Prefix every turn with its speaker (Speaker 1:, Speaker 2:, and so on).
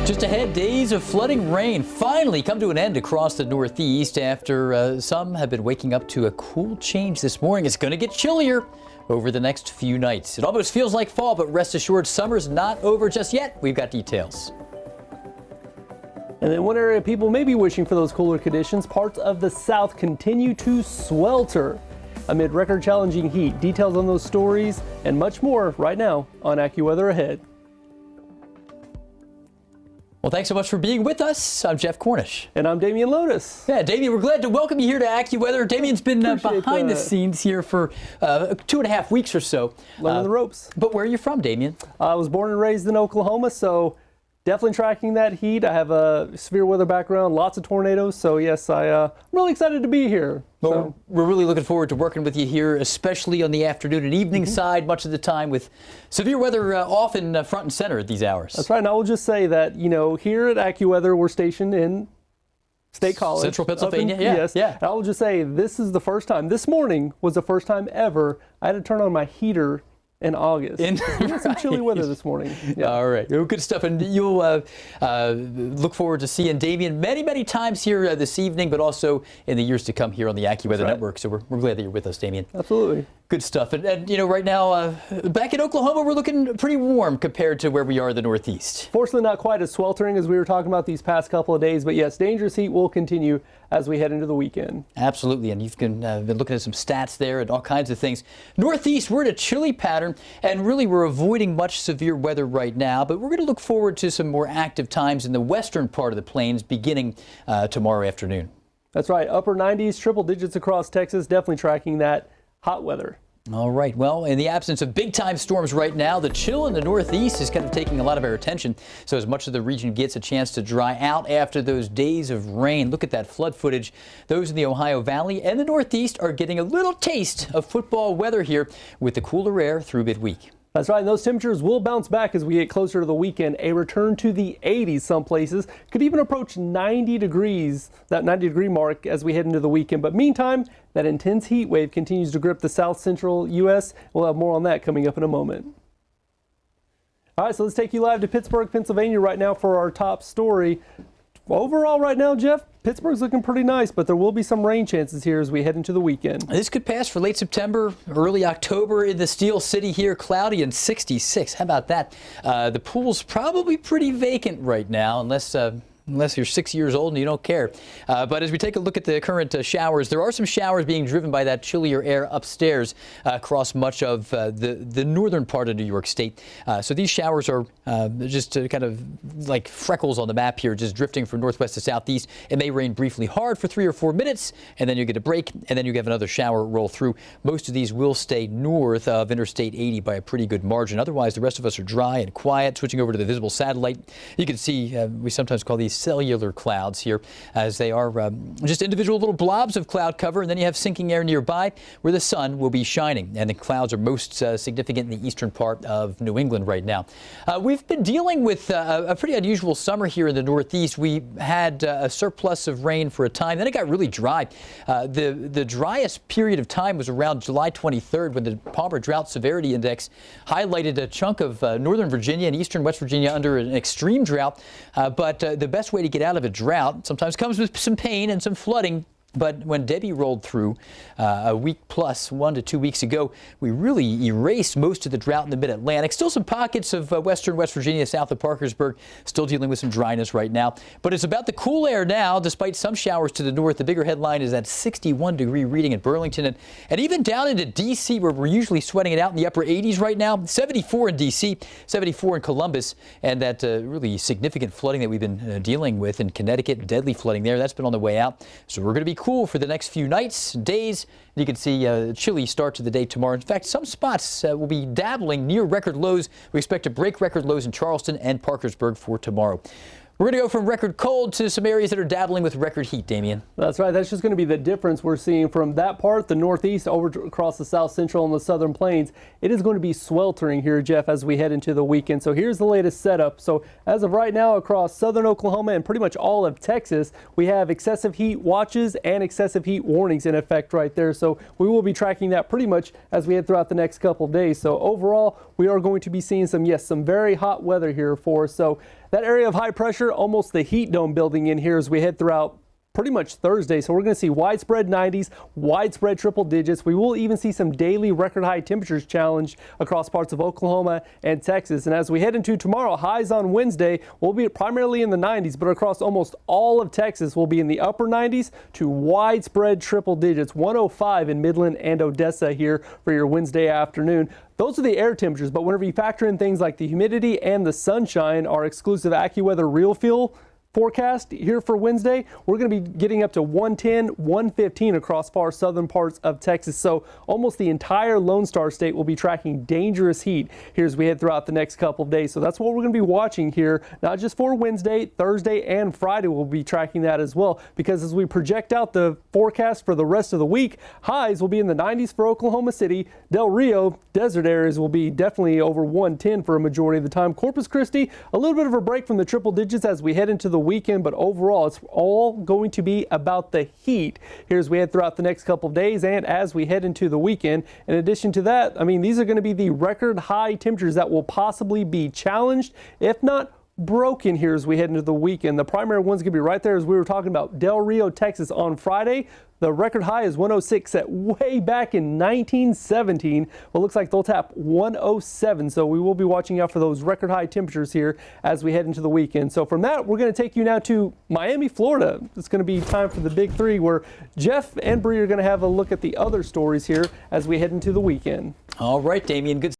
Speaker 1: Just ahead, days of flooding rain finally come to an end across the Northeast after some have been waking up to a cool change this morning. It's going to get chillier over the next few nights. It almost feels like fall, but rest assured, summer's not over just yet. We've got details.
Speaker 2: And in one area people may be wishing for those cooler conditions, parts of the South continue to swelter amid record-challenging heat. Details on those stories and much more right now on AccuWeather Ahead.
Speaker 1: Well, thanks so much for being with us. I'm Jeff Cornish.
Speaker 2: And I'm Damian Lotus.
Speaker 1: Yeah, Damian, we're glad to welcome you here to AccuWeather. Damian's been behind the scenes here for 2.5 weeks or so.
Speaker 2: Learning the ropes.
Speaker 1: But where are you from, Damian?
Speaker 2: I was born and raised in Oklahoma, so definitely tracking that heat. I have a severe weather background, lots of tornadoes, so yes, I'm really excited to be here.
Speaker 1: Well, we're really looking forward to working with you here, especially on the afternoon and evening side, much of the time with severe weather often front and center at these hours.
Speaker 2: That's right, and I will just say that, you know, here at AccuWeather, we're stationed in State College.
Speaker 1: Central Pennsylvania,
Speaker 2: yes. And I will just say, this is the first time, this morning was the first time ever I had to turn on my heater in August. We had some chilly weather this morning. Yeah.
Speaker 1: All right, well, good stuff. And you'll look forward to seeing Damian many times here this evening, but also in the years to come here on the AccuWeather Network. So we're glad that you're with us, Damian.
Speaker 2: Absolutely.
Speaker 1: Good stuff. And you know, right now, back in Oklahoma, we're looking pretty warm compared to where we are in the Northeast. Fortunately,
Speaker 2: not quite as sweltering as we were talking about these past couple of days, but yes, dangerous heat will continue as we head into the weekend.
Speaker 1: Absolutely, and you've been looking at some stats there and all kinds of things. Northeast, we're in a chilly pattern, and really we're avoiding much severe weather right now, but we're going to look forward to some more active times in the western part of the plains beginning tomorrow afternoon.
Speaker 2: That's right, upper 90s, triple digits across Texas, definitely tracking that hot weather.
Speaker 1: All right. Well, in the absence of big-time storms right now, the chill in the Northeast is kind of taking a lot of our attention. So as much of the region gets a chance to dry out after those days of rain, look at that flood footage. Those in the Ohio Valley and the Northeast are getting a little taste of football weather here with the cooler air through midweek.
Speaker 2: That's right, and those temperatures will bounce back as we get closer to the weekend. A return to the 80s some places, could even approach 90 degrees, that 90-degree mark as we head into the weekend. But meantime, that intense heat wave continues to grip the south central U.S. We'll have more on that coming up in a moment. All right, so let's take you live to Pittsburgh, Pennsylvania right now for our top story. Overall right now, Jeff, Pittsburgh's looking pretty nice, but there will be some rain chances here as we head into the weekend.
Speaker 1: This could pass for late September, early October in the Steel City here, cloudy and 66. How about that? The pool's probably pretty vacant right now, unless you're 6 years old and you don't care. But as we take a look at the current showers, there are some showers being driven by that chillier air upstairs across much of the northern part of New York State. So these showers are just kind of like freckles on the map here, just drifting from northwest to southeast. It may rain briefly hard for 3 or 4 minutes, and then you get a break, and then you have another shower roll through. Most of these will stay north of Interstate 80 by a pretty good margin. Otherwise, the rest of us are dry and quiet. Switching over to the visible satellite, you can see we sometimes call these cellular clouds here, as they are just individual little blobs of cloud cover, and then you have sinking air nearby where the sun will be shining, and the clouds are most significant in the eastern part of New England right now. We've been dealing with a pretty unusual summer here in the Northeast. We had a surplus of rain for a time, then it got really dry. The driest period of time was around July 23rd, when the Palmer Drought Severity Index highlighted a chunk of northern Virginia and eastern West Virginia under an extreme drought. But the best way to get out of a drought sometimes comes with some pain and some flooding. But when Debbie rolled through a week plus, 1 to 2 weeks ago, we really erased most of the drought in the mid-Atlantic. Still some pockets of western West Virginia, south of Parkersburg, still dealing with some dryness right now. But it's about the cool air now, despite some showers to the north. The bigger headline is that 61-degree reading in Burlington, and even down into D.C., where we're usually sweating it out in the upper 80s right now. 74 in D.C., 74 in Columbus, and that really significant flooding that we've been dealing with in Connecticut, deadly flooding there, that's been on the way out. So we're going to be cool for the next few nights, days. You can see a chilly start to the day tomorrow. In fact, some spots will be dabbling near record lows. We expect to break record lows in Charleston and Parkersburg for tomorrow. We're going to go from record cold to some areas that are dabbling with record heat, Damian.
Speaker 2: That's right. That's just going to be the difference we're seeing from that part, the Northeast, over across the South Central and the Southern Plains. It is going to be sweltering here, Jeff, as we head into the weekend. So here's the latest setup. So as of right now, across southern Oklahoma and pretty much all of Texas, we have excessive heat watches and excessive heat warnings in effect right there. So we will be tracking that pretty much as we head throughout the next couple of days. So overall, we are going to be seeing some very hot weather here for us. So that area of high pressure, almost the heat dome building in here as we head throughout pretty much Thursday. So we're going to see widespread 90s, widespread triple digits. We will even see some daily record high temperatures challenged across parts of Oklahoma and Texas. And as we head into tomorrow, highs on Wednesday will be primarily in the 90s, but across almost all of Texas will be in the upper 90s to widespread triple digits. 105 in Midland and Odessa here for your Wednesday afternoon. Those are the air temperatures, but whenever you factor in things like the humidity and the sunshine, our exclusive AccuWeather real feel forecast here for Wednesday, we're going to be getting up to 110, 115 across far southern parts of Texas. So almost the entire Lone Star State will be tracking dangerous heat here as we head throughout the next couple of days. So that's what we're going to be watching here, not just for Wednesday, Thursday, and Friday. We'll be tracking that as well, because as we project out the forecast for the rest of the week, highs will be in the 90s for Oklahoma City. Del Rio, desert areas will be definitely over 110 for a majority of the time. Corpus Christi, a little bit of a break from the triple digits as we head into the weekend, but overall it's all going to be about the heat here as we head throughout the next couple of days and as we head into the weekend. In addition to that, I mean, these are going to be the record high temperatures that will possibly be challenged, if not broken, here as we head into the weekend. The primary one's going to be right there as we were talking about Del Rio, Texas on Friday. The record high is 106 set way back in 1917. Well, it looks like they'll tap 107. So we will be watching out for those record high temperatures here as we head into the weekend. So from that, we're going to take you now to Miami, Florida. It's going to be time for the Big Three, where Jeff and Bree are going to have a look at the other stories here as we head into the weekend.
Speaker 1: All right, Damian, good.